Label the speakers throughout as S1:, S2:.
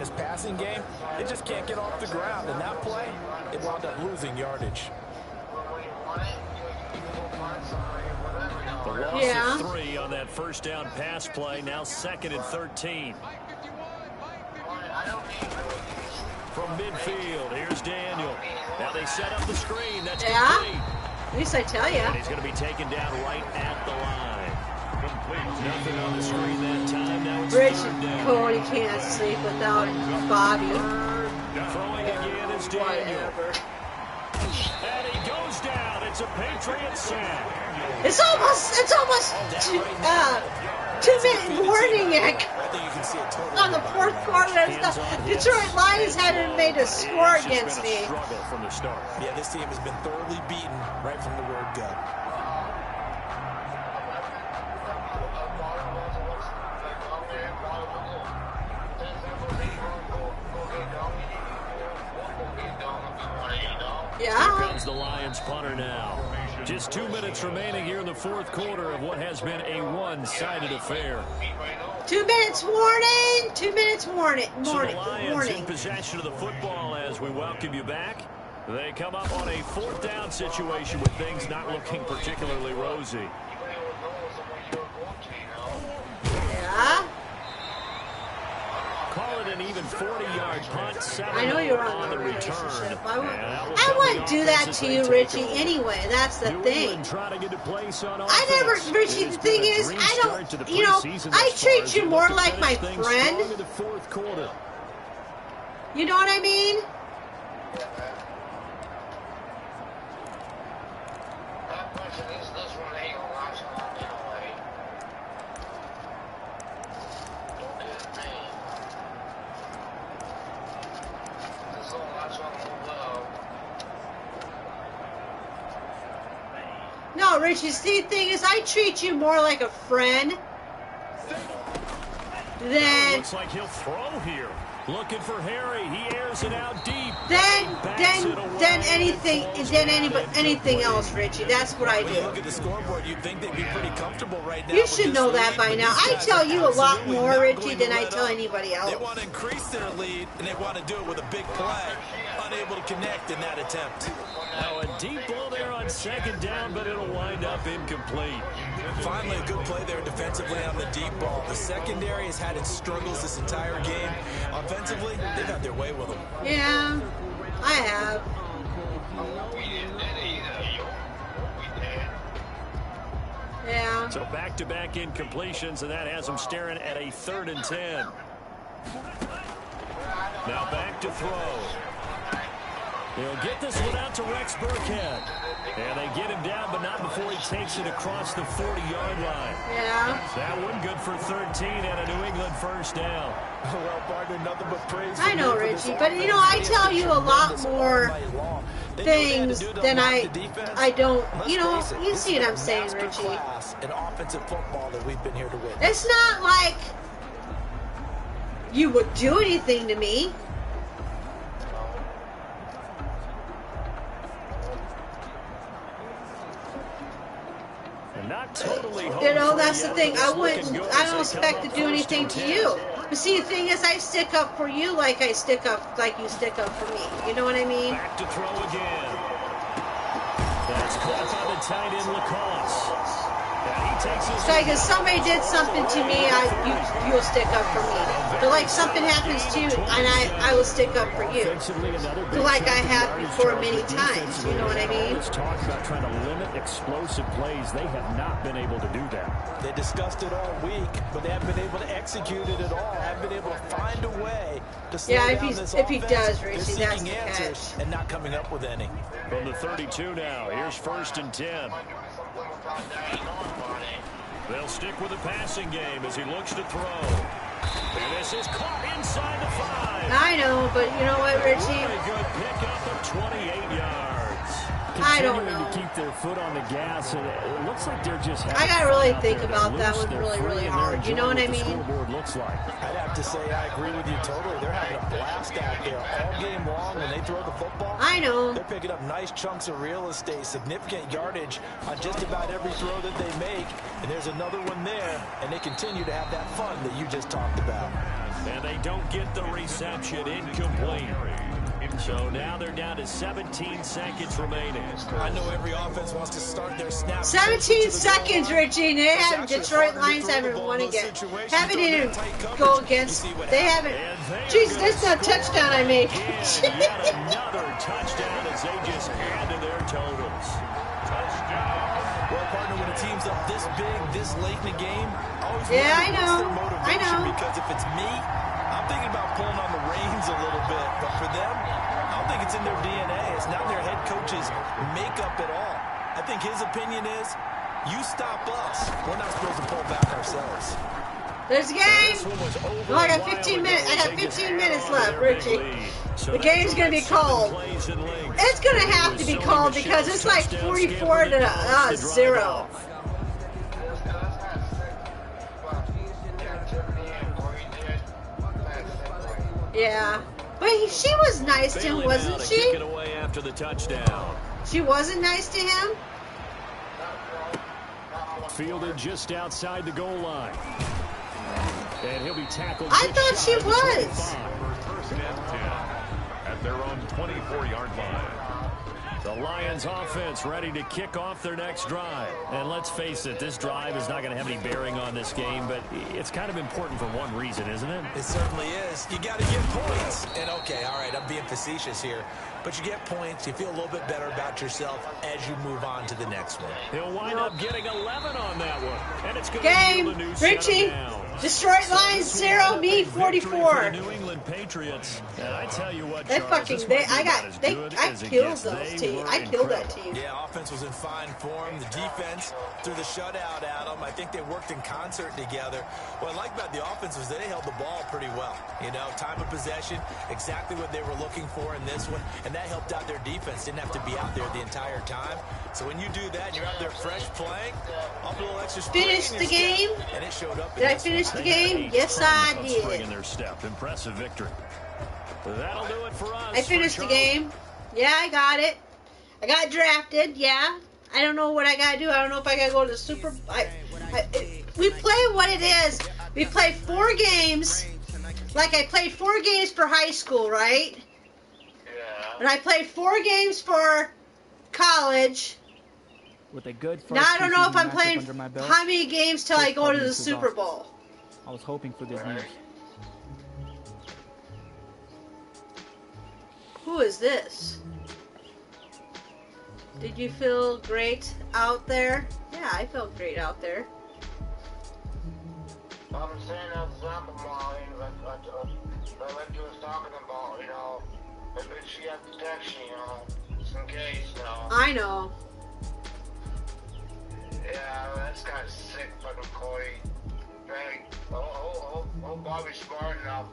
S1: his passing game, they just can't get off the ground. And that play, it wound up losing yardage.
S2: The loss of 3 on that first down pass play. Now 2nd and 13. From midfield, here's Daniel. Now they set up the screen. That's complete.
S3: At least I tell you.
S2: And he's going to be taken down right at the line. Complete. Nothing on the screen that time. Now it's
S3: Rich
S2: third down.
S3: Cody can't sleep without Bobby.
S2: Throwing again is Daniel.
S3: Whatever.
S2: And he goes down. It's a Patriot sack.
S3: It's almost 2-minute warning on the fourth quarter. The Detroit Lions hadn't made a score against me.
S2: From the start.
S1: Yeah, this team has been thoroughly beaten right from the word go.
S3: Yeah.
S2: Here comes the Lions punter now. Just 2 minutes remaining here in the fourth quarter of what has been a one-sided affair.
S3: 2 minutes warning. 2 minutes warning.
S2: So the Lions in possession of the football as we welcome you back. They come up on a 4th down situation with things not looking particularly rosy.
S3: Yeah.
S2: Call it an even 40-yard punt. 7
S3: I know you're
S2: on the return.
S3: relationship. I wouldn't do that to you, Richie, anyway. That's the thing. I never, Richie, the thing is, I don't, you know, I treat you more like my friend. You know what I mean? No, Richie, see, the thing is, I treat you more like a friend than...
S2: Looks like he'll throw here. Looking for Harry. He airs it out deep.
S3: Then anything else, Richie. That's what I do.
S1: Look at the scoreboard. You'd think they'd be pretty comfortable right now.
S3: You should know that by now. I tell you a lot more, Richie, than I tell anybody else.
S1: They want to increase their lead, and they want to do it with a big play. Unable to connect in that attempt.
S2: Now a deep ball there on 2nd down, but it'll wind up incomplete.
S1: Finally, a good play there defensively on the deep ball. The secondary has had its struggles this entire game. Offensively, they've had their way with them.
S3: Yeah, I have. Yeah.
S2: So back-to-back incompletions, and that has them staring at a 3rd and 10. Now back to throw. He'll get this one out to Rex Burkhead. And they get him down, but not before he takes it across the 40-yard line.
S3: Yeah.
S2: That one good for 13 and a New England first down.
S1: Well, partner, nothing but praise.
S3: I know, Richie, but you know, I tell you a lot more things than I don't, you know, you see what I'm saying, Richie.
S1: An offensive football that we've been here to witness.
S3: It's not like you would do anything to me.
S2: Not totally.
S3: You know, that's the thing. I don't expect to do anything to you. But see, the thing is, I stick up for you like you stick up for me. You know what I mean?
S2: Back to throw again. That's caught by the tight end Lacoste.
S3: It's like if somebody did something to me, you'll stick up for me. But like something happens to you, and I will stick up for you. Like I have before many times. You know what I mean?
S2: Let's talk about trying to limit explosive plays. They have not been able to do that.
S1: They discussed it all week, but they haven't been able to execute it at all. Haven't been able to find a way to slow down this offense.
S3: If he does, Richie,
S1: they're
S3: that's
S1: seeking
S3: the
S1: answers
S3: catch.
S1: and not coming up with any.
S2: From the 32 now, here's 1st and 10. They'll stick with the passing game as he looks to throw. And this is caught inside the 5.
S3: I know, but you know what, Richie?
S2: Very good pickup of 28 yards.
S3: I don't know.
S2: To keep their foot on the gas, and it looks like they're just.
S3: I gotta really think about that one really hard. You know what I mean?
S2: Scoreboard looks like.
S1: I'd have to say I agree with you totally. They're having a blast out there all game long when they throw the football.
S3: I know.
S1: They're picking up nice chunks of real estate, significant yardage on just about every throw that they make. And there's another one there, and they continue to have that fun that you just talked about.
S2: And they don't get the reception. Incomplete. So now they're down to 17 seconds remaining.
S1: I know every offense wants to start their snap.
S3: 17 seconds, Richie. They have Detroit Lions haven't won again. Haven't even go against. They haven't. Jesus, that's not a touchdown I made.
S2: Yet another touchdown as they just add to their totals.
S1: Well, partner, when a team's up this big, this late in the game, always
S3: yeah, I know.
S1: Their motivation, because if it's me, I'm thinking about pulling on the reins a little bit. But for them, I don't think it's in their DNA. It's not their head coach's makeup at all. I think his opinion is, you stop us. We're not supposed to pull back ourselves.
S3: There's a game. Oh, I got 15 minutes. I got 15 minutes left, Richie. The game's gonna be called. It's gonna have to be called because it's like 44 to 0. Yeah, but she was nice to him, wasn't she? She wasn't nice to him.
S2: Fielded just outside the goal line. And he'll be tackled.
S3: I thought she was.
S4: First and 10 at their own 24-yard line.
S2: The Lions offense ready to kick off their next drive. And let's face it, this drive is not going to have any bearing on this game, but it's kind of important for one reason, isn't it?
S1: It certainly is. You got to get points. And okay, all right, I'm being facetious here. But you get points, you feel a little bit better about yourself as you move on to the next one.
S2: He'll wind up getting 11 on that one. And it's going
S3: game,
S2: to new
S3: Richie. Detroit Lions 0, me 44.
S2: New England Patriots. And I tell you what,
S3: they
S2: Charles,
S3: fucking I killed those teams. I killed that team.
S1: Yeah, offense was in fine form. The defense threw the shutout at them. I think they worked in concert together. What I like about the offense was they held the ball pretty well. You know, time of possession, exactly what they were looking for in this one, and that helped out their defense. Didn't have to be out there the entire time. So when you do that and you're out there fresh playing, off a little extra
S3: finished the game.
S1: And it showed up.
S3: Did I finish the game? Yes, I did.
S2: In their step. Impressive victory. That'll do it for us.
S3: I finished the game. Yeah, I got it. I got drafted. Yeah. I don't know what I gotta do. I don't know if I gotta go to the Super. We play what it is. We play 4 games. Like I played 4 games for high school, right? Yeah. And I played 4 games for college.
S5: With a good first
S3: now I don't know if I'm playing
S5: belt,
S3: how many games till I go to the Super Bowl.
S5: I was hoping for this news.
S3: Who is this? Did you feel great out there? Yeah, I felt great out there.
S6: I'm saying outside of Molly, like you was talking about, you know, maybe she had protection, you know, just in case, you know.
S3: I know.
S6: Yeah, that's kind of sick, fucking Corey. Hey, oh, Bobby's smart enough.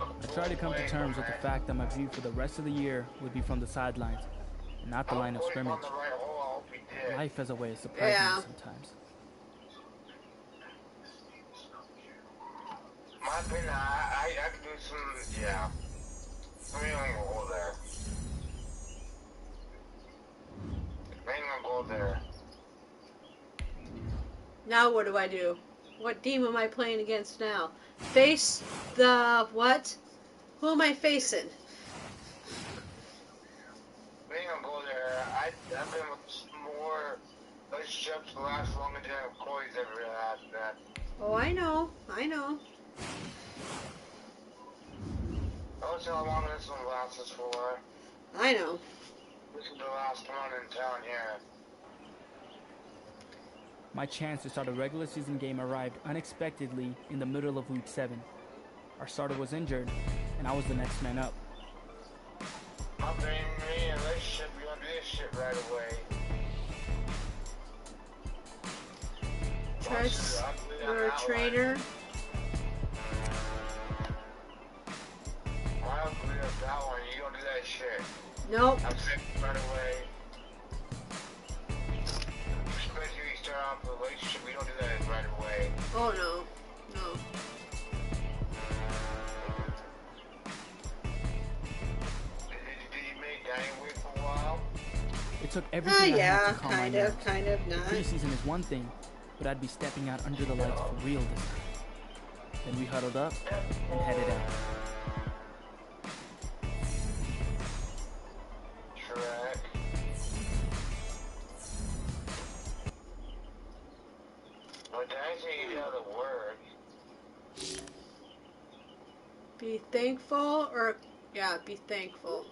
S5: I tried to come to terms with the fact that my view for the rest of the year would be from the sidelines, and not the line of scrimmage. Life has a way of surprising me sometimes.
S6: My opinion, I could do some, yeah. I ain't gonna go there. I ain't gonna go there.
S3: Now what do I do? What team am I playing against now? Face the what? Who am I facing?
S6: I ain't gonna go there. I've been with more relationships last longer than Corey's ever had that.
S3: Oh, I know. I know.
S6: I don't know how long this one lasts for.
S3: I know.
S6: This is the last one in town here.
S5: My chance to start a regular season game arrived unexpectedly in the middle of Week 7. Our starter was injured, and I was the next man up.
S6: I'm being me in a relationship, you want to do this shit right away.
S3: Trust your trainer.
S6: I don't believe that one, you don't do that shit.
S3: Nope.
S6: I'm sick right away. Especially when you start off a relationship, we don't do that right away.
S3: Oh no. No.
S6: Did you make Danny wait for a while?
S5: It took everything I had to calm my nerves.
S3: kind of not.
S5: Preseason is one thing, but I'd be stepping out under the lights for real this time. Then we huddled up and headed out.
S6: Shrek. What did I say the other word?
S3: Be thankful, or yeah, be thankful.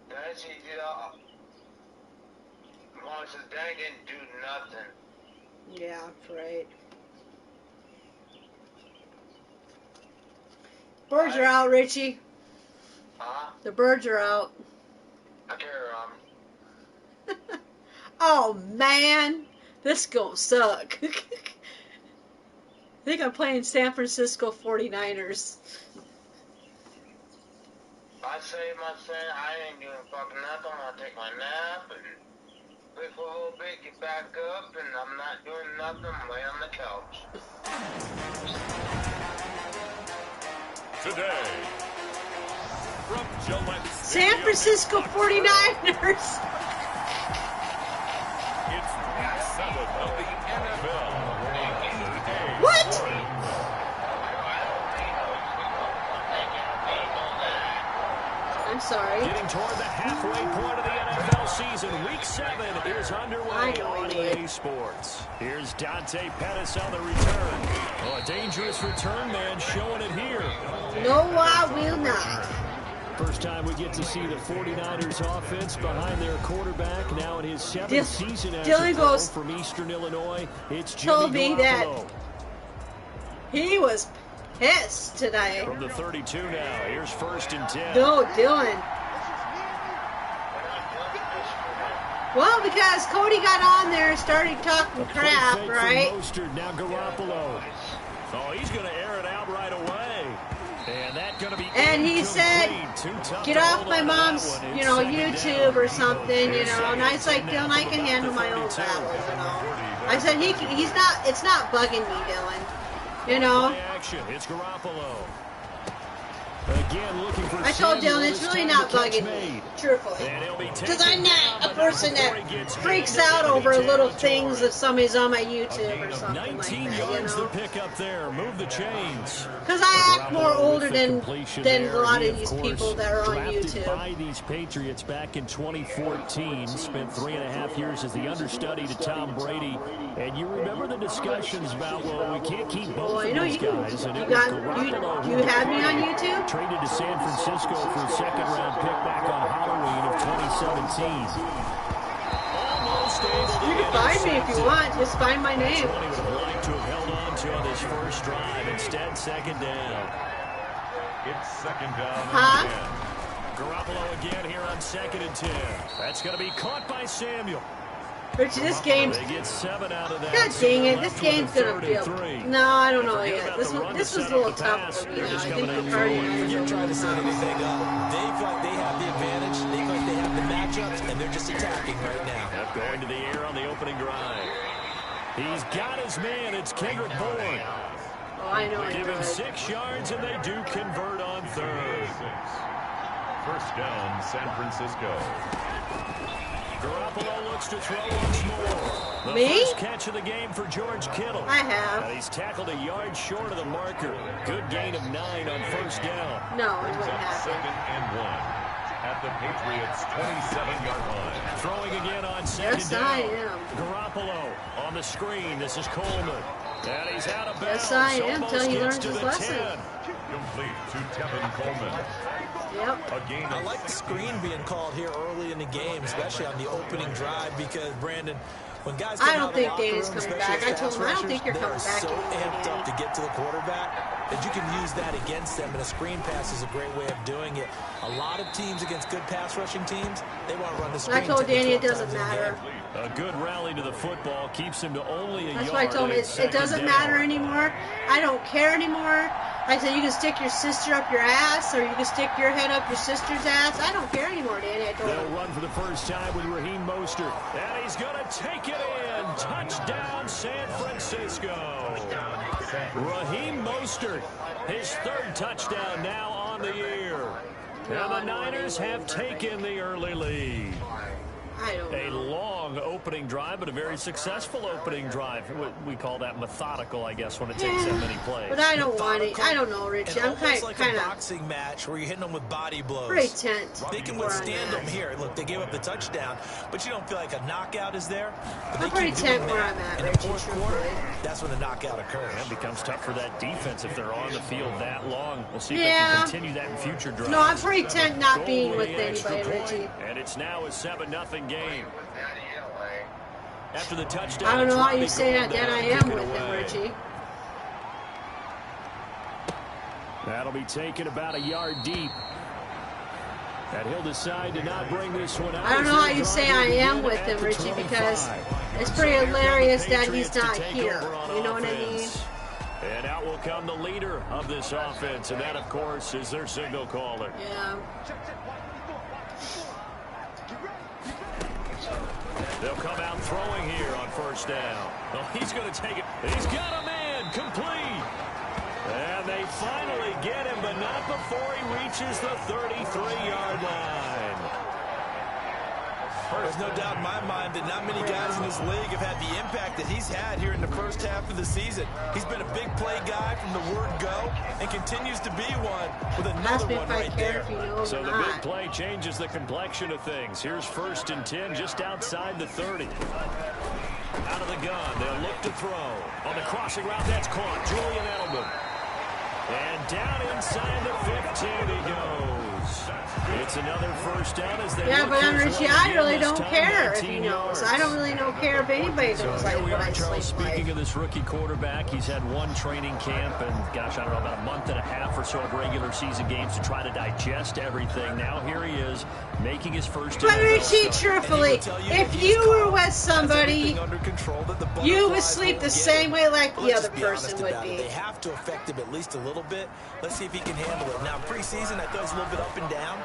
S6: Did I say Mom says Daddy didn't do nothing.
S3: Yeah, right. Birds are out, Richie.
S6: Huh?
S3: The birds are out.
S6: I care,
S3: Oh man, this gonna suck. I think I'm playing San Francisco 49ers.
S6: I say my son, I ain't doing fucking nothing. I'm gonna take my nap and sleep for a little bit, get back up, and I'm not doing nothing. I'm laying on the couch.
S4: Today, from Gillette
S3: San Francisco 49ers.
S4: it's week 7 of the NFL.
S3: What? I'm sorry.
S2: Getting toward the halfway point of the NFL season. Week 7 is underway on EA Sports. Here's Dante Pettis on the return. Oh, a dangerous return man showing it here.
S3: No, I will not.
S2: First time we get to see the 49ers offense behind their quarterback, now in his 7th season as
S3: Dylan
S2: a pro
S3: goes-
S2: from Eastern Illinois. It's Jimmy
S3: Told me that
S2: Garoppolo.
S3: he was pissed today.
S2: From the 32 now, here's 1st and 10.
S3: No, Dylan. Well, because Cody got on there and started talking crap,
S2: Play fake
S3: right?
S2: from Mostert, now Garoppolo. Oh, he's going to air it out right away. And that's going to be
S3: And he said, get off my mom's, you know, YouTube or something, you know. And I was like, Dylan, I can handle my own battles, you know. I said, he's not, it's not bugging me, Dylan. You know.
S2: Action. It's Garoppolo. Again, looking for
S3: I told
S2: Samuel,
S3: Dylan it's
S2: this
S3: really
S2: time
S3: not
S2: the catch
S3: bugging
S2: made.
S3: me, truthfully.
S2: And he'll be
S3: Because I'm
S2: taken
S3: not
S2: down,
S3: a
S2: but not
S3: person
S2: before
S3: that
S2: he gets
S3: freaks
S2: hit.
S3: out over little
S2: Territory.
S3: things if somebody's on my YouTube or something like
S2: 19
S3: that, you
S2: yards to
S3: know.
S2: pick up there. Move the chains.
S3: Because I act more
S2: Garoppolo
S3: older
S2: with the
S3: than
S2: completion
S3: a
S2: there.
S3: lot
S2: He,
S3: of these
S2: course,
S3: people that are on
S2: drafted
S3: YouTube.
S2: by these Patriots back in 2014. Spent 3.5 years as the understudy to Tom Brady. And you remember the discussions about, well, we can't keep both
S3: Well, I
S2: of
S3: know
S2: these
S3: you
S2: guys. And it was Garoppolo
S3: you
S2: who
S3: had me on YouTube?
S2: traded to San Francisco for a second-round pick back on Halloween of 2017. Almost able to
S3: You can find me if you want. Just find my name.
S2: That's what he would have liked to have held on to on his first drive. Instead, 2nd down.
S4: It's 2nd down
S3: Huh?
S4: and 10.
S2: Garoppolo again here on 2nd and 10. That's going to be caught by Samuel.
S3: Richie, this game's...
S2: They get 7 out of that.
S3: God
S2: so
S3: dang
S2: they're
S3: it, this
S2: left with a
S3: game's gonna
S2: 3rd
S3: feel...
S2: and 3.
S3: No, I don't know
S2: Forget
S3: yet.
S2: about
S3: This
S2: the run
S3: was
S2: to
S3: a
S2: set
S3: little
S2: up the
S3: tough
S2: pass.
S3: for me.
S2: They're
S3: I
S2: just
S3: think
S2: coming
S3: the
S2: out
S3: Cardinals
S2: forward.
S1: Forget
S3: are
S1: trying to set
S3: really
S1: anything up. They feel like they have the advantage. They feel like they have the matchups, and they're just attacking right now.
S2: Yep, going to the air on the opening drive. He's got his man. It's Kendrick Bourne.
S3: Oh, I know I
S2: Give him
S3: did.
S2: 6 yards, and they do convert on 3rd.
S4: 1st down, San Francisco.
S2: Garoppolo looks to throw once more. The
S3: Me?
S2: first catch of the game for George Kittle.
S3: I have.
S2: And he's tackled a yard short of the marker. Good gain of 9 on 1st down.
S3: No, it
S4: Brings
S3: wouldn't
S4: up
S3: happen.
S4: 2nd and 1 at the Patriots' 27-yard line.
S2: Throwing again on 2nd
S3: Yes,
S2: down.
S3: I am.
S2: Garoppolo on the screen. This is Coleman. And he's out of bounds.
S3: Yes, I am,
S2: Almost
S3: till he
S2: gets
S3: learns
S2: to
S3: his
S2: the
S3: lesson.
S2: 10.
S4: Complete to Tevin Coleman.
S3: Yep.
S4: A gain
S1: I
S4: of
S1: like the screen being called here early in the game, especially on the opening drive, because, Brandon, when guys come
S3: I don't
S1: out of the
S3: think
S1: locker
S3: Danny's
S1: room,
S3: coming
S1: especially
S3: back. I
S1: as
S3: told him, I don't
S1: pass
S3: think you're
S1: rushers,
S3: coming back
S1: they are so
S3: anymore.
S1: amped up to get to the quarterback that you can use that against them, and a screen pass is a great way of doing it. A lot of teams against good pass rushing teams, they want to run the screen.
S3: I told
S1: 10 to
S3: Danny it
S1: 12
S3: doesn't
S1: times in a
S3: matter.
S1: game.
S2: A good rally to the football keeps him to only a
S3: That's
S2: yard.
S3: why I told him
S2: and it's
S3: it doesn't
S2: 2nd
S3: matter
S2: down.
S3: anymore. I don't care anymore. I said you can stick your sister up your ass, or you can stick your head up your sister's ass. I don't care anymore, Danny. I told
S2: They'll
S3: him.
S2: run for the first time with Raheem Mostert. And he's going to take it in. Touchdown, San Francisco. Raheem Mostert, his 3rd touchdown now on the year. And the Niners have taken the early lead.
S3: I don't
S2: A
S3: know.
S2: long long opening drive, but a very successful opening drive. We call that methodical, I guess, when it takes that many plays.
S3: But I don't want it. I don't know, Richie. I'm kind
S1: like
S3: of
S1: a boxing match where you're hitting them with body blows.
S3: pretty tense.
S1: They can withstand them here. Look, they gave up the touchdown, but you don't feel like a knockout is there.
S3: I'm pretty tense where I'm at, Richie.
S1: Fourth quarter, that's when the knockout occurs.
S2: It becomes tough for that defense if they're on the field that long. We'll see if they can continue that in future drives.
S3: No, I'm pretty tense not being with anybody, Richie.
S2: And it's now a 7-0 game. After the touchdown,
S3: I don't know how you say that I am with him, Richie.
S2: That'll be taken about a yard deep. And he'll decide to not bring this one out.
S3: I don't know how you say I am with him, Richie, because it's pretty hilarious that he's not here. You know what I mean?
S2: And out will come the leader of this offense, and that, of course, is their signal caller.
S3: Yeah.
S2: They'll come out throwing here on first down. Oh, he's going to take it. He's got a man complete. And they finally get him, but not before he reaches the 33-yard line.
S1: There's no doubt in my mind that not many guys in this league have had the impact that he's had here in the first half of the season. He's been a big play guy from the word go and continues to be one with another one right there.
S2: So the big play changes the complexion of things. Here's 1st and 10 just outside the 30. Out of the gun, they'll look to throw. On the crossing route, that's caught. Julian Edelman. And down inside the 15 he goes. It's another first down as they
S3: but Richie, I really don't care if he knows. I don't really care if anybody knows like what I sleep
S2: Speaking of this rookie quarterback, he's had one training camp and, gosh, I don't know, about a month and a half or so of regular season games to try to digest everything. Now here he is making his first.
S3: But Richie, truthfully, if you were with somebody, you would sleep the same way like the other person would be.
S1: They have to affect him at least a little bit. Let's see if he can handle it. Now, preseason, I thought it was a little bit up and down.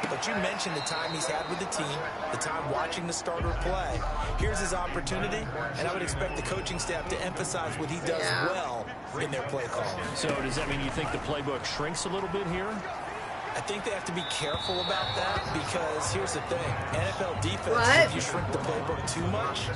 S1: But you mentioned the time he's had with the team, the time watching the starter play. Here's his opportunity, and I would expect the coaching staff to emphasize what he does well in their play calling.
S2: So does that mean you think the playbook shrinks a little bit here?
S1: I think they have to be careful about that because here's the thing. NFL defense, if you shrink the playbook too much,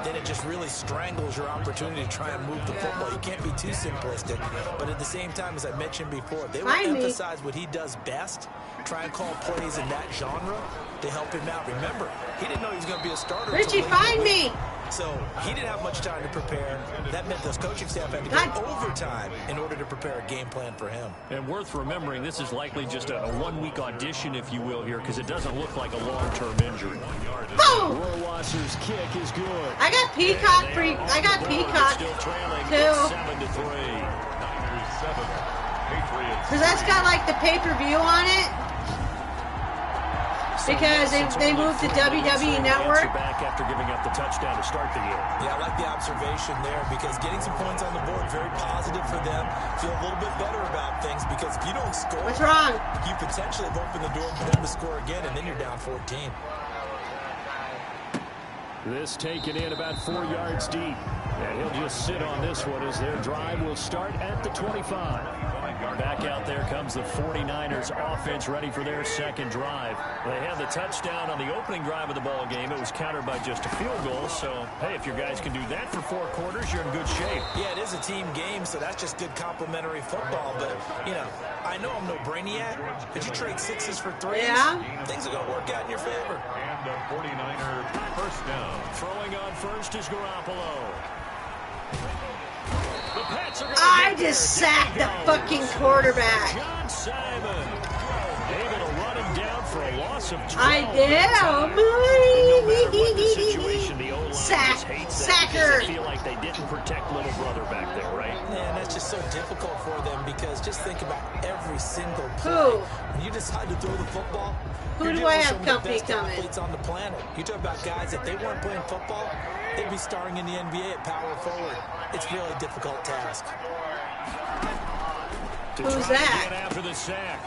S1: then it just really strangles your opportunity to try and move the football. You can't be too simplistic. But at the same time, as I mentioned before, they will emphasize what he does best, try and call plays in that genre to help him out. Remember, he didn't know he was going to be a starter.
S3: Richie, find me!
S1: So he didn't have much time to prepare. That meant those coaching staff had to go overtime in order to prepare a game plan for him.
S2: And worth remembering, this is likely just a one-week audition, if you will, here, because it doesn't look like a long-term injury.
S3: Oh!
S2: Rohrwasser's kick is good.
S3: I got Peacock
S2: still trailing
S3: too.
S2: 7-3.
S3: Because that's got like the pay-per-view on it. Because they moved to WWE Network.
S2: Back after giving up the touchdown to start the year.
S1: Yeah, I like the observation there because getting some points on the board, very positive for them. Feel a little bit better about things because if you don't score,
S3: what's wrong?
S1: You potentially have opened the door for them to score again, and then you're down 14.
S2: This taken in about 4 yards deep. And he'll just sit on this one as their drive will start at the 25. Back out there comes the 49ers offense ready for their second drive. They had the touchdown on the opening drive of the ball game. It was countered by just a field goal. So, hey, if your guys can do that for 4 quarters, you're in good shape.
S1: Yeah, it is a team game, so that's just good complimentary football. But, you know, I know I'm no brainiac, but you trade 6s for 3s.
S3: Yeah.
S1: Things are going to work out in your favor.
S4: And the 49er first down.
S2: Throwing on first is Garoppolo.
S3: I just sacked the fucking quarterback.
S2: John Simon able to run him down for a loss of 12.
S3: I did. Sacker.
S2: They feel like they didn't protect little brother back there, right?
S1: Yeah, and that's just so difficult for them because just think about every single play.
S3: Who?
S1: When you decide to throw the football,
S3: who do I have company coming?
S1: Athletes on the planet. You talk about guys, if they weren't playing football, they'd be starring in the NBA at power forward. It's really a difficult task.
S3: Who's that?
S2: After the sack,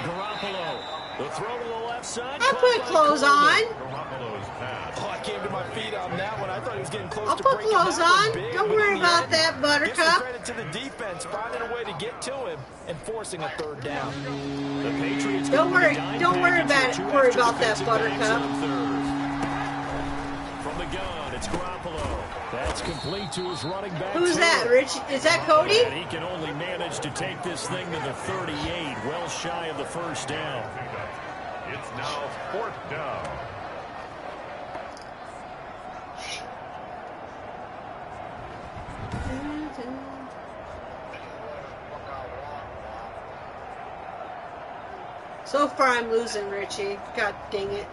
S2: Garoppolo. The throw to the left side.
S3: I put clothes on.
S1: Oh, I came to my feet on that one. I thought he was getting close
S3: I'll
S1: to
S3: put
S1: breaking
S3: clothes
S1: that
S3: on.
S1: big,
S3: Don't worry about that, Buttercup.
S1: Give some credit to the defense, finding a way to get to him and forcing a third down.
S2: The Patriots.
S3: Don't worry about that, Buttercup.
S2: From gun. It's Garoppolo. That's complete to his running back.
S3: Who's that, Rich? Is that Cody?
S2: And he can only manage to take this thing to the 38, well shy of the first down.
S4: It's now 4th down.
S3: So far, I'm losing, Richie. God dang it.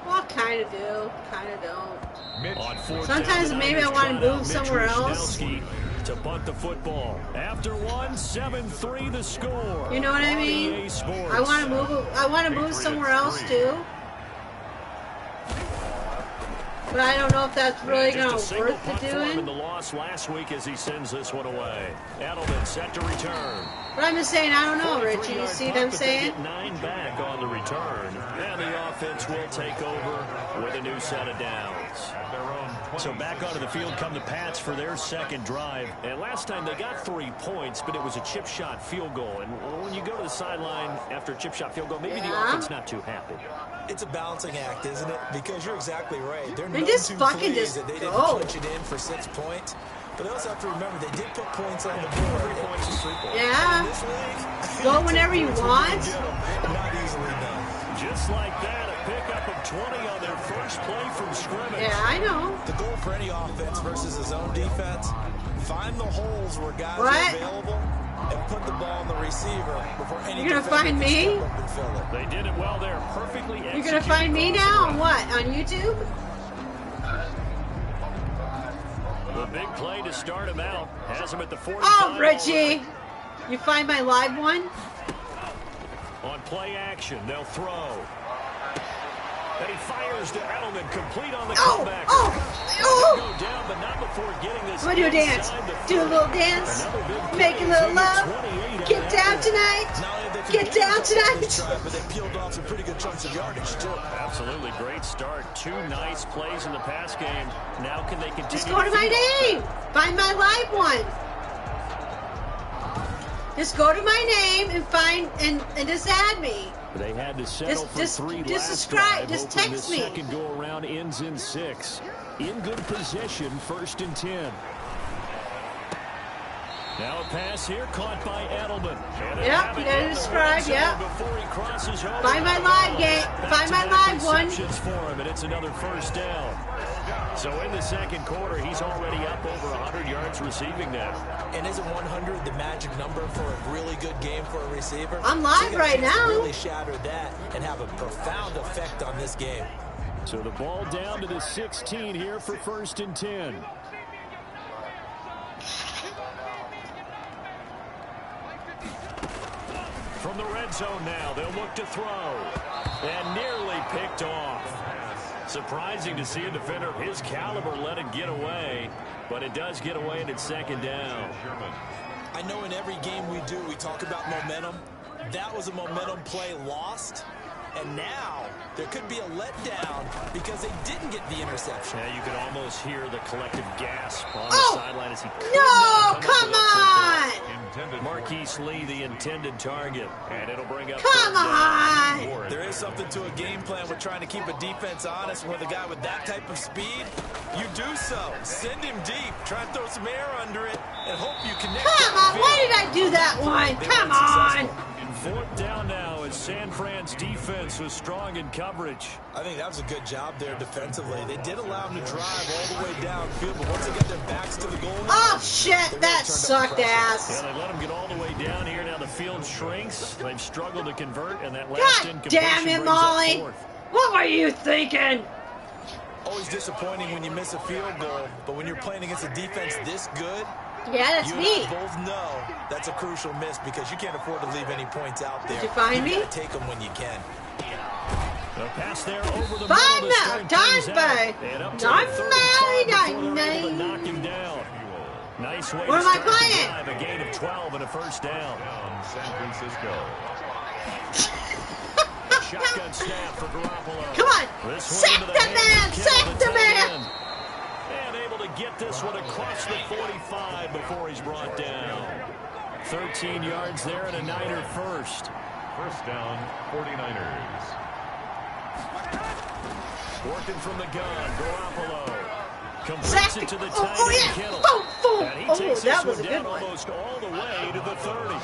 S3: Well, kind of do, kind of don't. Sometimes maybe I want to move somewhere else.
S2: To bunt the football. After one, 7-3 the score.
S3: You know what I mean? I want to move. I want to move somewhere else too. But I don't know if that's really going to worth the doing.
S2: In the loss last week as he sends this one away. Edelman set to return.
S3: But I'm just saying, I don't know, Richie. You see what I'm saying?
S2: 9 back on the return. And the offense will take over with a new set of downs. So back onto the field come the Pats for their second drive. And last time they got 3 points, but it was a chip shot field goal. And when you go to the sideline after a chip shot field goal, maybe the offense not too happy.
S1: It's a balancing act, isn't it? Because you're exactly right. They're
S3: just fucking just
S1: that they didn't
S3: go.
S1: punch it in for 6 points. But they also have to remember they did put points on the board.
S2: 3 points is 3 points.
S3: Yeah.
S1: In this league,
S3: Go whenever you want.
S1: not easily done.
S2: Just like that, a pickup of 20 on their first play from scrimmage.
S3: Yeah, I know.
S1: The goal for any offense versus his own defense, find the holes where guys
S3: What?
S1: are available and put the ball on the receiver before any
S3: You're gonna
S1: defender
S3: find
S1: can
S3: me?
S1: step up and fill it.
S2: They did it well there, perfectly executed.
S3: You're gonna find me now on what? On YouTube?
S2: The big play to start him out has him at the 45.
S3: Oh, Richie! You find my live one?
S2: On play action, they'll throw. And he fires to Edelman, complete on the comeback. Go down, but not before getting this.
S3: I'm gonna do a dance. Do a little dance. Make a little love. Get down tonight. Get down tonight.
S1: But they peeled off some pretty good chunks of yardage, too.
S2: Absolutely great start. 2 nice plays in the pass game. Now can they continue?
S3: Just go to my name. Find my live one. Just go to my name and find and just add me.
S2: They had to settle for 3
S3: just
S2: last
S3: subscribe.
S2: drive,
S3: Just
S2: hoping
S3: text
S2: the
S3: me.
S2: second go around ends in 6. In good possession, 1st and 10. Now a pass here caught by Edelman.
S3: Yep, you gotta subscribe. Yep.
S2: Before he crosses over.
S3: Find my live game. Find my live one.
S2: Receptions for him, and it's another first down. So in the second quarter, he's already up over 100 yards receiving now.
S1: And isn't 100 the magic number for a really good game for a receiver?
S3: I'm live
S1: So
S3: right now.
S1: Really shatter that and have a profound effect on this game.
S2: So the ball down to the 16 here for 1st and 10. From the red zone now, they'll look to throw. And nearly picked off. Surprising to see a defender of his caliber let it get away. But it does get away and it's 2nd down.
S1: I know in every game we do, we talk about momentum. That was a momentum play lost. And now there could be a letdown because they didn't get the interception.
S2: Yeah, you could almost hear the collective gasp on
S3: Oh!
S2: the sideline as he could
S3: No,
S2: not
S3: come
S2: on! Marquise Lee, the intended target. And it'll bring up
S3: Come
S2: 3rd down.
S3: on!
S1: There is something to a game plan with trying to keep a defense honest. With a guy with that type of speed, you do so. Send him deep. Try and throw some air under it and hope you connect.
S3: Come on! Why did I do that one? Come on!
S2: 4th down now as San Fran's defense was strong in coverage.
S1: I think that was a good job there defensively. They did allow him to drive all the way downfield, but once they got their backs to the goal line,
S3: Oh shit! That sucked ass.
S2: Yeah, they let him get all the way down here. Now the field shrinks. They've struggled to convert, and that last
S3: God
S2: incompletion
S3: damn it,
S2: brings up
S3: Molly!
S2: 4th.
S3: What were you thinking?
S1: always disappointing when you miss a field goal, but when you're playing against a defense this good,
S3: Yeah, that's
S1: you
S3: me.
S1: and I both know that's a crucial miss because you can't afford to leave any points out there.
S3: Did you find me?
S1: gotta take them when you can.
S2: The pass there over the
S3: Find
S2: middle to
S3: them,
S2: start things
S3: done
S2: out.
S3: by.
S2: And up to
S3: Done
S2: the 35
S3: by,
S2: before they're able to
S3: done.
S2: knock him down. Nice way
S3: What
S2: to
S3: am I
S2: start the
S3: playing?
S2: drive. A gain of 12 and a first down.
S4: San Francisco.
S2: Shotgun snap for Garoppolo.
S3: Come on.
S2: This one
S3: Sack
S2: into
S3: the
S2: hands
S3: man.
S2: of Kittle,
S3: Sack the
S2: tight
S3: man.
S2: end. And able to get this one across the 45 before he's brought down. 13 yards there and a Niner first.
S4: First down, 49ers.
S2: Working from the gun, Garoppolo.
S3: Sack it.
S2: To the
S3: Oh, yeah.
S2: Kittle.
S3: Boom.
S2: And he
S3: Oh,
S2: takes
S3: that
S2: this
S3: was a
S2: one
S3: good
S2: down
S3: one.
S2: almost all the way to the 30.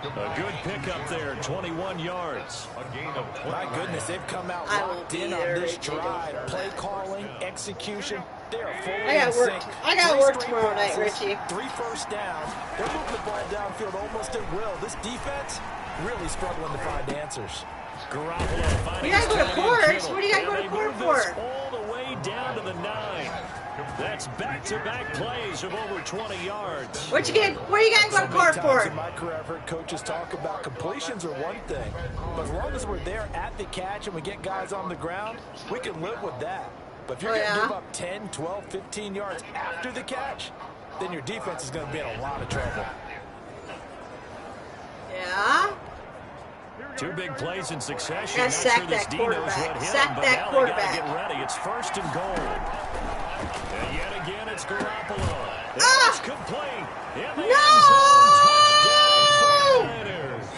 S2: A good pickup there, 21 yards.
S4: A gain of 20.
S1: My goodness, they've come out locked in on this drive. Play calling, execution, they are fully in sync.
S3: I got work tomorrow night, Richie.
S1: 3 first downs. They're moving the ball downfield almost at will. This defense really struggling to find answers.
S2: Garoppolo.
S3: You gotta go to court. What do you gotta go to court for?
S2: All the way down to the 9. That's back-to-back plays of over 20 yards.
S3: What you get? What you gotta go to court for?
S1: In my career, I've heard coaches talk about completions are one thing, but as long as we're there at the catch and we get guys on the ground, we can live with that. But if you're going to give up 10, 12, 15 yards after the catch, then your defense is going to be in a lot of trouble.
S3: Yeah.
S2: 2 big plays in succession.
S3: Gotta sack that quarterback. Sack that quarterback.
S2: Get ready. It's 1st and goal. And yet again, it's Garoppolo.
S3: Ah!
S2: It's complete. In the end zone, touchdown 49ers.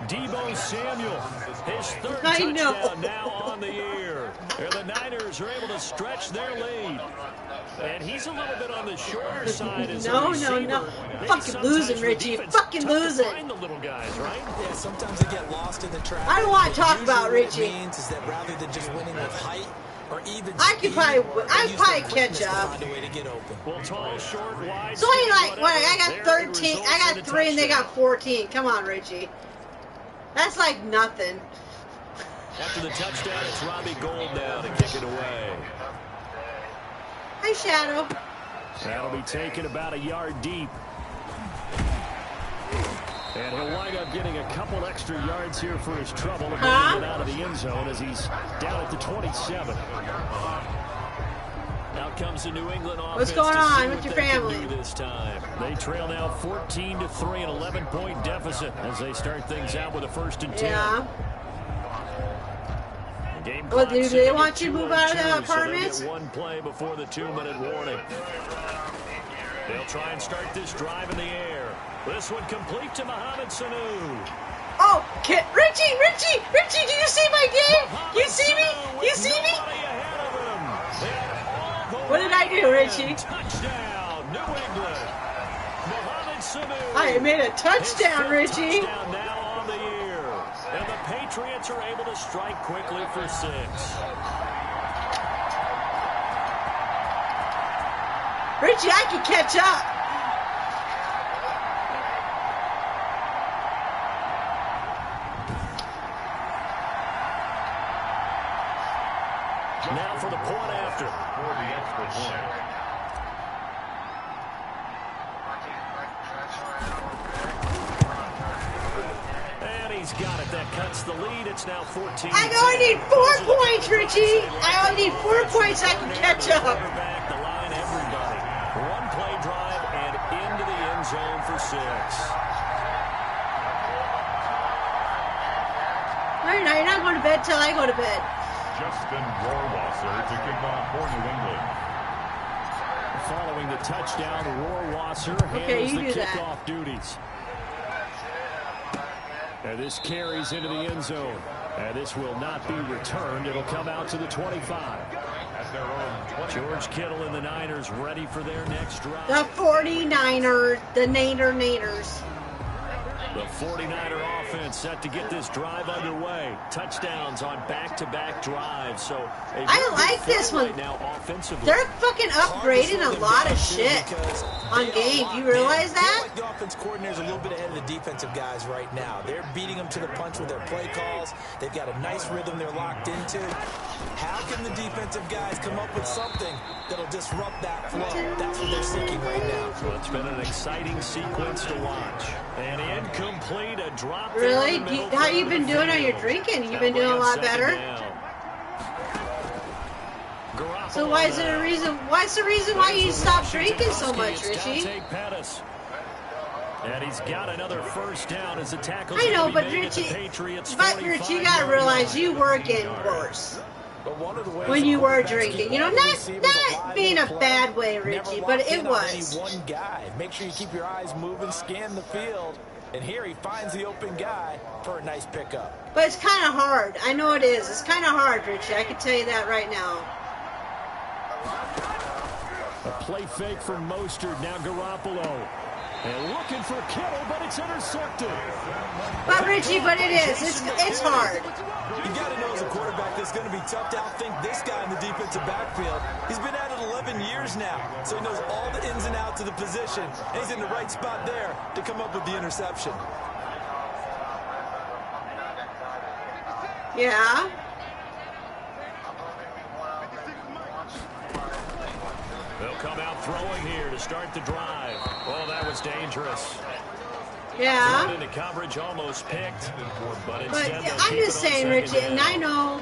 S2: Deebo Samuel, his 3rd touchdown now on the year. And the Niners are able to stretch their lead. And he's a little bit on the shorter side as a receiver.
S3: No. Fucking losing, Richie. Fucking losing.
S2: Find the little guys, right?
S1: Yeah, sometimes they get lost in the traffic.
S3: I don't want to talk about Richie.
S1: What it means is that rather than just winning with height or even
S3: I could probably catch up.
S2: Well, tall, short, wide.
S3: So I got 13, I got 3, and they got 14. Come on, Richie. That's like nothing.
S2: After the touchdown, it's Robbie Gould now to kick it away.
S3: Hi, Shadow.
S2: That'll be taken about a yard deep. And he'll wind up getting a couple extra yards here for his trouble and getting it out of the end zone as he's down at the 27. Out comes the New England offense.
S3: What's going on with your family?
S2: This time. They trail now 14-3, an 11-point deficit as they start things out with a 1st and 10.
S3: Yeah.
S2: Game
S3: Well, do they want you to move out of the apartments?
S2: So they get 1 play before the 2-minute warning. They'll try and start this drive in the air. This one complete to Mohamed Sanu.
S3: Oh, Richie, do you see my game? You see me? You see me? What did I do, Richie?
S2: Touchdown, New England. Mohamed Sanu.
S3: I made a touchdown, Richie.
S2: Touchdown now on the year. And the Patriots are able to strike quickly for 6.
S3: Richie, I can catch up.
S2: Now for the point after.
S4: For the extra point.
S2: And he's got it. That cuts the lead. It's now 14.
S3: I only need 4 points, Richie. I only need 4 points. I can catch up.
S2: Back the line, everybody. 1 play drive and into the end zone for 6.
S3: No, you're not going to bed till I go to bed.
S4: Justin Rohrwasser to kick off for New England.
S2: Following the touchdown, Rohrwasser handles the kickoff duties. And this carries into the end zone. And this will not be returned. It'll come out to the 25.
S4: At their own 20.
S2: George Kittle and the Niners ready for their next drive.
S3: The 49ers, the Naders.
S2: The 49er offense set to get this drive underway. Touchdowns on back-to-back drives. So
S3: I like this one.
S2: Right now offensively.
S3: They're fucking upgrading a lot of shit on games. You realize that?
S1: Like the offense coordinator's a little bit ahead of the defensive guys right now. They're beating them to the punch with their play calls. They've got a nice rhythm they're locked into. How can the defensive guys come up with something that'll disrupt that flow? That's what they're seeking right now.
S2: Well, it's been an exciting sequence to watch. And incomplete, a drop.
S3: Really? How you been doing on your drinking? You've been doing a lot better. So why is it a reason? What's the reason why you stopped drinking so much, Richie?
S2: And he's got another first down as the tackle.
S3: I know, but Richie, you gotta realize you were getting worse when you were drinking. You know, not being a bad way, Richie, but it was.
S1: One guy. Make sure you keep your eyes moving, scan the field. And here he finds the open guy for a nice pickup.
S3: But it's kind of hard. I know it is. It's kind of hard, Richie. I can tell you that right now.
S2: A play fake from Mostert. Now Garoppolo. And looking for Kittle, but it's intercepted.
S3: But Richie, it is. It's hard.
S1: You got to know as a quarterback that's going to be tough to outthink this guy in the defensive backfield. He's been at it 11 years now, so he knows all the ins and outs of the position. And he's in the right spot there to come up with the interception.
S3: Yeah.
S2: They'll come out throwing here to start the drive. Oh, that was dangerous.
S3: Yeah.
S2: Thrown into coverage, almost picked. But
S3: I'm just saying, Richie, and I know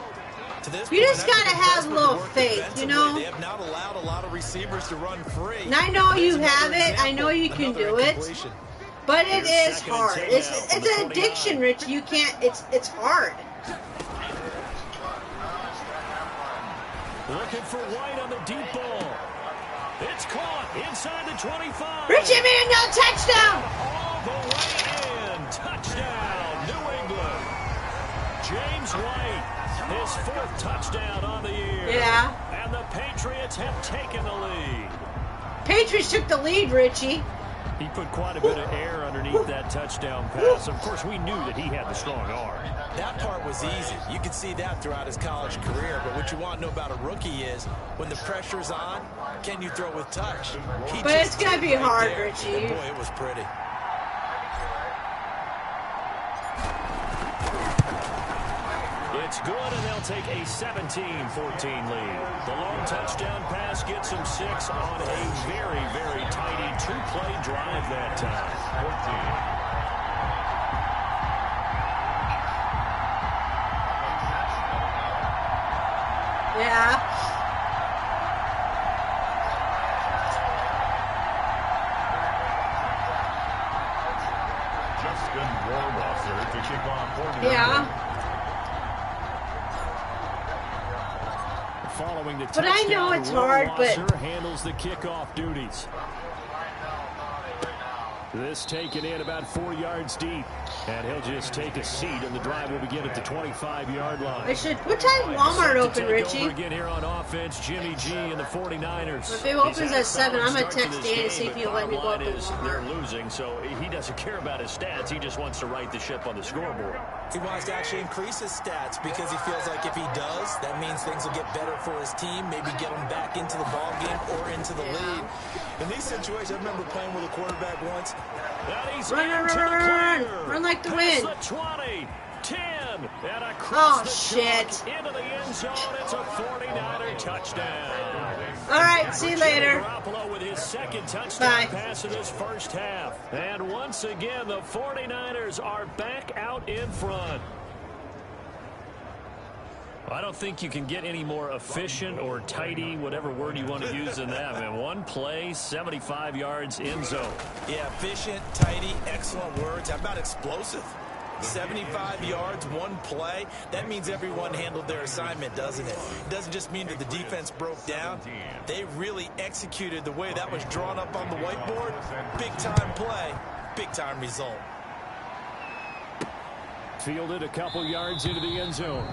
S3: you just gotta have a little faith, you know.
S1: They have not allowed a lot of receivers to run free.
S3: And I know you have it. I know you can do it. But it is hard. It's an addiction, Richie. You can't. It's hard.
S2: Looking for White on the deep ball. It's caught inside the 25.
S3: Richie made another touchdown.
S2: All the way in. Touchdown, New England. James White, his 4th touchdown on the year.
S3: Yeah.
S2: And the Patriots have taken the lead.
S3: Patriots took the lead, Richie.
S2: He put quite a bit of air underneath that touchdown pass. Of course, we knew that he had the strong arm.
S1: That part was easy. You could see that throughout his college career. But what you want to know about a rookie is when the pressure's on, can you throw with touch?
S3: But it's going to be hard, Richie.
S1: And boy, it was pretty.
S2: It's good, and they'll take a 17-14 lead. The long touchdown pass gets them 6 on a very, very tidy 2-play drive that time. 14.
S3: Yeah.
S4: Justin Warwasser to kick off.
S3: Yeah.
S2: Following the
S3: but I know it's hard, but
S2: handles the kickoff duties. This taken in about 4 yards deep, and he'll just take a seat, and the drive will begin at the 25-yard line.
S3: What time is Walmart open, Richie?
S2: Again here on offense, Jimmy G and the 49ers.
S3: If it opens at 7, I'm gonna text Dan and see if he'll let me go up to Walmart.
S2: They're losing, so he doesn't care about his stats. He just wants to right the ship on the scoreboard.
S1: He wants to actually increase his stats because he feels like if he does, that means things will get better for his team, maybe get him back into the ball game or into the lead. In these situations, I remember playing with a quarterback once.
S3: Run like the wind.
S2: 20, 10, and across
S3: the shit.
S2: Into the end zone. It's a 49er touchdown.
S3: All right, see you later.
S2: Garoppolo with his 2nd touchdown pass in this first half. And once again, the 49ers are back out in front. I don't think you can get any more efficient or tidy, whatever word you want to use in that. Man, 1 play, 75 yards, end zone.
S1: Yeah, efficient, tidy, excellent words. How about explosive? 75 yards, 1 play. That means everyone handled their assignment, doesn't it? It doesn't just mean that the defense broke down. They really executed the way that was drawn up on the whiteboard. Big-time play, big-time result.
S2: Fielded a couple yards into the end zone.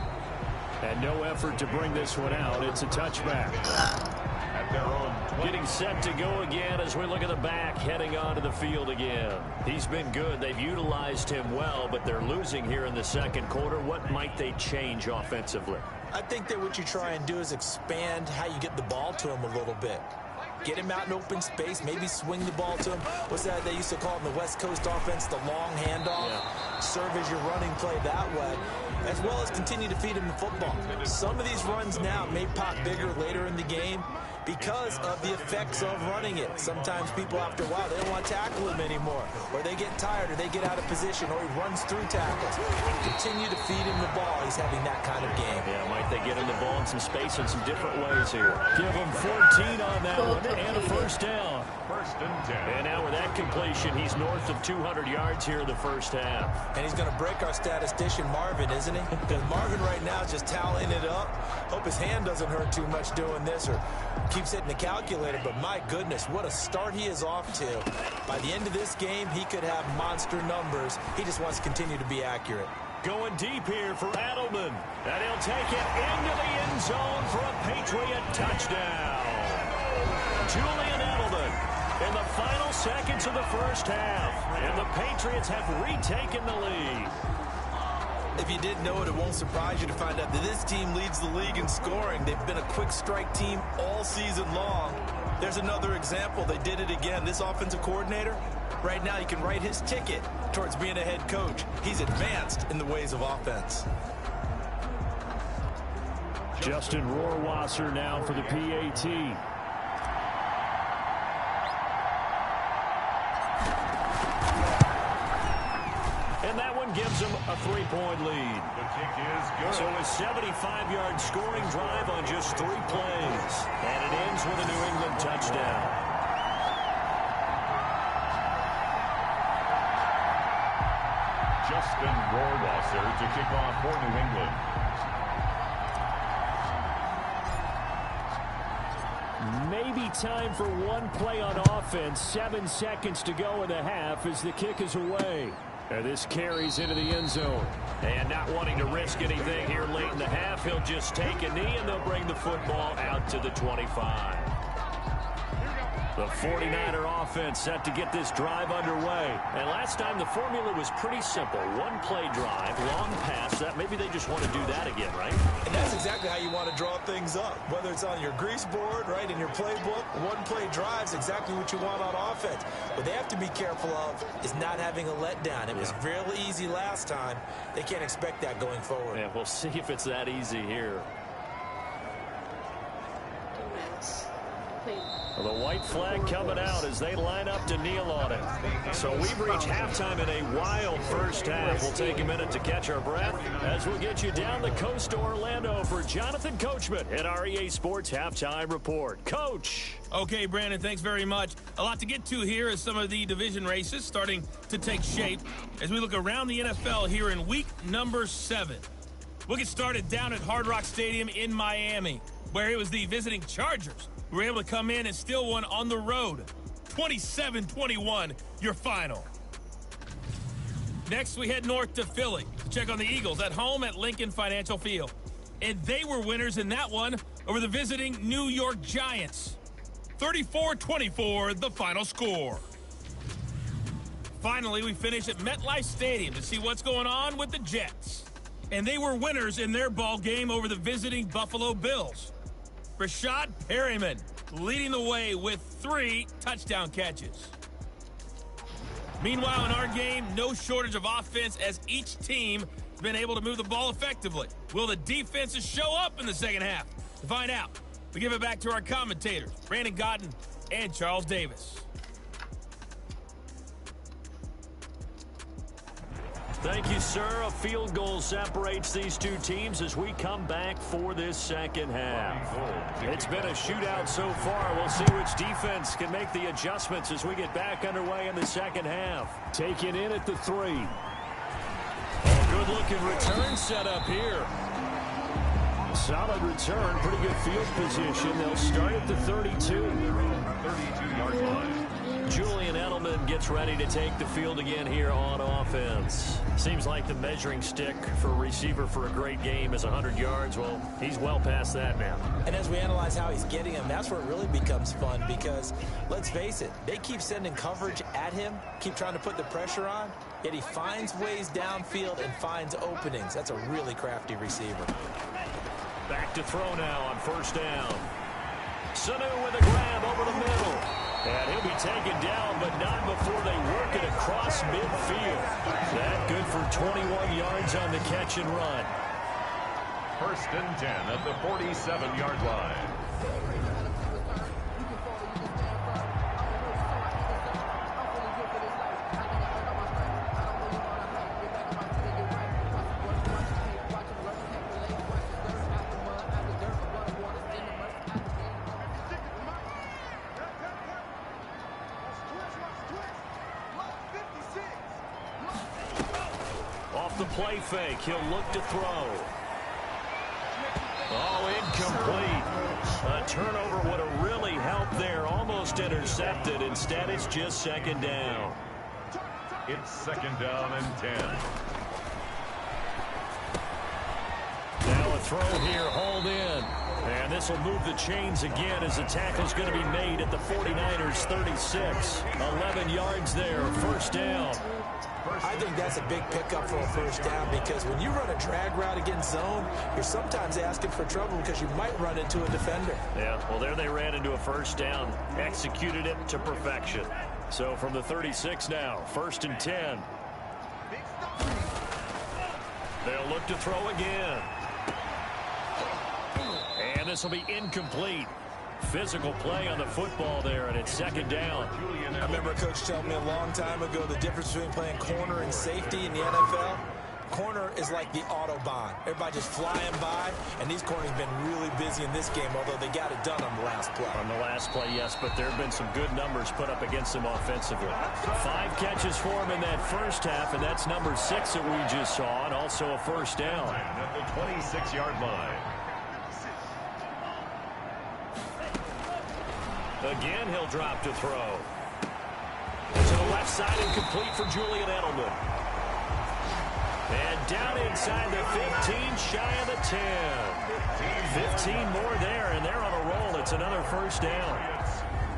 S2: And no effort to bring this one out. It's a touchback. At their own 20. Getting set to go again as we look at the back, heading onto the field again. He's been good. They've utilized him well, but they're losing here in the 2nd quarter. What might they change offensively?
S1: I think that what you try and do is expand how you get the ball to him a little bit. Get him out in open space, maybe swing the ball to him. What's that they used to call in the West Coast offense, the long handoff? Yeah. Serve as your running play that way, as well as continue to feed him the football. Some of these runs now may pop bigger later in the game because of the effects of running it. Sometimes people, after a while, they don't want to tackle him anymore, or they get tired, or they get out of position, or he runs through tackles. Continue to feed him the ball. He's having that kind of game.
S2: Yeah, might they get him the ball in some space in some different ways here. Give him 14 on that one, and a first down. 1st and 10. And now with that completion, he's north of 200 yards here in the first half.
S1: And he's going to break our statistician Marvin, isn't he? Because Marvin right now is just toweling it up. Hope his hand doesn't hurt too much doing this, or keeps hitting the calculator, but my goodness, what a start he is off to. By the end of this game, he could have monster numbers. He just wants to continue to be accurate.
S2: Going deep here for Adelman. And he'll take it into the end zone for a Patriot touchdown. Julian Edelman in the final seconds of the first half. And the Patriots have retaken the lead.
S1: If you didn't know it, it won't surprise you to find out that this team leads the league in scoring. They've been a quick strike team all season long. There's another example. They did it again. This offensive coordinator, right now, you can write his ticket towards being a head coach. He's advanced in the ways of offense.
S2: Justin Rohrwasser now for the PAT. And that one gives them a 3-point lead.
S4: The kick is good.
S2: So a 75-yard scoring drive on just 3 plays. And it ends with a New England touchdown.
S4: Justin Rohrwasser to kick off for New England.
S2: Maybe time for one play on offense. 7 seconds to go in the half as the kick is away. And this carries into the end zone. And not wanting to risk anything here late in the half, he'll just take a knee and they'll bring the football out to the 25. The 49er offense set to get this drive underway. And last time the formula was pretty simple. One play drive, long pass. That maybe they just want to do that again, right?
S1: And that's exactly how you want to draw things up. Whether it's on your grease board, right, in your playbook, one play drive's exactly what you want on offense. What they have to be careful of is not having a letdown. It was really easy last time. They can't expect that going forward.
S2: Yeah, we'll see if it's that easy here. The white flag coming out as they line up to kneel on it. So we've reached halftime in a wild first half. We'll take a minute to catch our breath as we'll get you down the coast to Orlando for Jonathan Coachman at our EA Sports Halftime Report. Coach.
S7: Okay, Brandon, thanks very much. A lot to get to here as some of the division races starting to take shape as we look around the NFL here in week number 7. We'll get started down at Hard Rock Stadium in Miami, where it was the visiting Chargers who were able to come in and steal one on the road. 27-21, your final. Next, we head north to Philly to check on the Eagles at home at Lincoln Financial Field. And they were winners in that one over the visiting New York Giants. 34-24, the final score. Finally, we finish at MetLife Stadium to see what's going on with the Jets. And they were winners in their ball game over the visiting Buffalo Bills. Rashad Perryman leading the way with 3 touchdown catches. Meanwhile, in our game, no shortage of offense as each team has been able to move the ball effectively. Will the defenses show up in the second half? To find out, we give it back to our commentators, Brandon Godden and Charles Davis.
S2: Thank you, sir. A field goal separates these two teams as we come back for this second half. It's been a shootout so far. We'll see which defense can make the adjustments as we get back underway in the second half. Taken in at the 3. Good-looking return set up here. Solid return, pretty good field position. They'll start at the 32.
S4: 32-yard line.
S2: Julian Edelman gets ready to take the field again here on offense. Seems like the measuring stick for a receiver for a great game is 100 yards. Well, he's well past that now.
S1: And as we analyze how he's getting them, that's where it really becomes fun because, let's face it, they keep sending coverage at him, keep trying to put the pressure on, yet he finds ways downfield and finds openings. That's a really crafty receiver.
S2: Back to throw now on first down. Sanu with a grab over the middle. And he'll be taken down, but not before they work it across midfield. That good for 21 yards on the catch and run.
S4: First and 10 at the 47-yard line.
S2: The play fake. He'll look to throw. Oh, incomplete. A turnover would have really helped there. Almost intercepted. Instead, it's just second down.
S4: It's second down and 10.
S2: Now a throw here, hauled in. And this will move the chains again as the tackle's going to be made at the 49ers 36. 11 yards there, first down.
S1: I think that's a big pickup for a first down because when you run a drag route against zone, you're sometimes asking for trouble because you might run into a defender.
S2: Yeah, well, there they ran into a first down. Executed it to perfection. So from the 36 now, first and 10. They'll look to throw again. And this will be incomplete. Physical play on the football there, and it's second down.
S1: I remember a coach telling me a long time ago the difference between playing corner and safety in the NFL. Corner is like the Autobahn. Everybody just flying by, and these corners have been really busy in this game, although they got it done on the last play.
S2: On the last play, yes, but there have been some good numbers put up against them offensively. 5 catches for him in that first half, and that's number 6 that we just saw, and also a first down.
S4: At the 26-yard line.
S2: Again, he'll drop to throw. To the left side and complete for Julian Edelman. And down inside the 15, shy of the 10. 15 more there, and they're on a roll. It's another first down.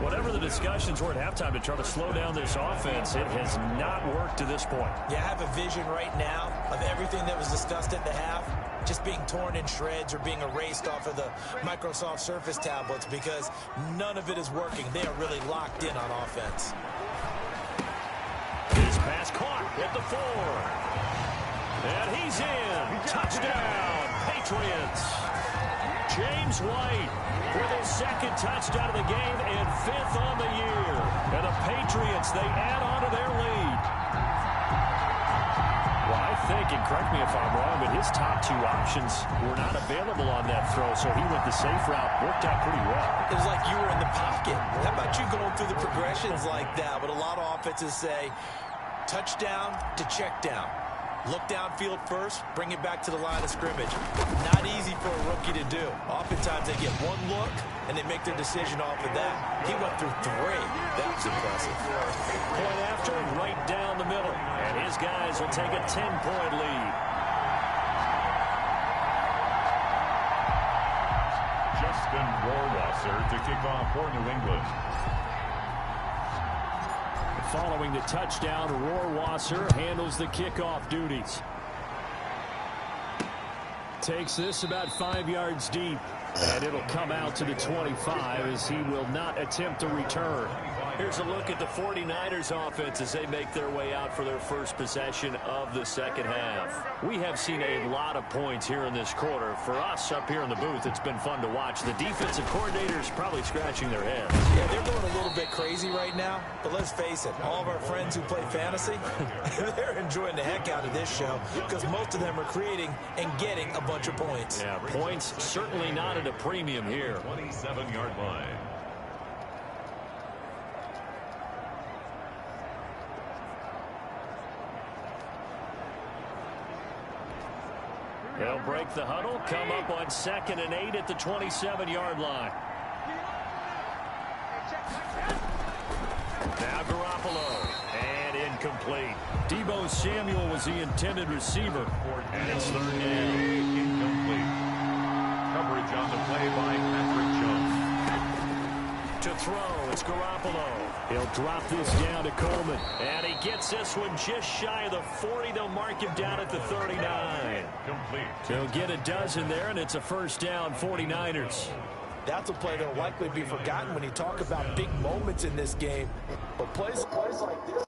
S2: Whatever the discussions were at halftime to try to slow down this offense, it has not worked to this point.
S1: Yeah, I have a vision right now of everything that was discussed at the half just being torn in shreds or being erased off of the Microsoft Surface tablets because none of it is working. They are really locked in on offense.
S2: His pass caught at the 4. And he's in. Touchdown, Patriots. James White with his second touchdown of the game and 5th on the year. And the Patriots, they add on to their lead. Well, I think, and correct me if I'm wrong, but his top 2 options were not available on that throw, so he went the safe route. Worked out pretty well.
S1: It was like you were in the pocket. How about you going through the progressions like that? But a lot of offenses say touchdown to check down. Look downfield first, bring it back to the line of scrimmage. Not easy for a rookie to do. Oftentimes they get one look, and they make their decision off of that. He went through 3. That was impressive.
S2: Point after, right down the middle. And his guys will take a 10-point lead.
S4: Justin Rohrwasser to kick off for New England.
S2: Following the touchdown, Rohrwasser handles the kickoff duties. Takes this about 5 yards deep, and it'll come out to the 25 as he will not attempt to return. Here's a look at the 49ers offense as they make their way out for their first possession of the second half. We have seen a lot of points here in this quarter. For us up here in the booth, it's been fun to watch. The defensive coordinators probably scratching their heads.
S1: Yeah, they're going a little bit crazy right now, but let's face it, all of our friends who play fantasy, they're enjoying the heck out of this show because most of them are creating and getting a bunch of points.
S2: Yeah, points certainly not at a premium here.
S4: 27-yard line.
S2: They'll break the huddle, come up on 2nd and 8 at the 27-yard line. Now Garoppolo, and incomplete. Deebo Samuel was the intended receiver. And it's 3rd down.
S4: Incomplete. Coverage on the play by Patrick Jones.
S2: To throw, it's Garoppolo. He'll drop this down to Coleman. And he gets this one just shy of the 40. They'll mark him down at the 39.
S4: Complete.
S2: He'll get a dozen there, and it's a first down, 49ers.
S1: That's a play that will likely be forgotten when you talk about big moments in this game. But plays like this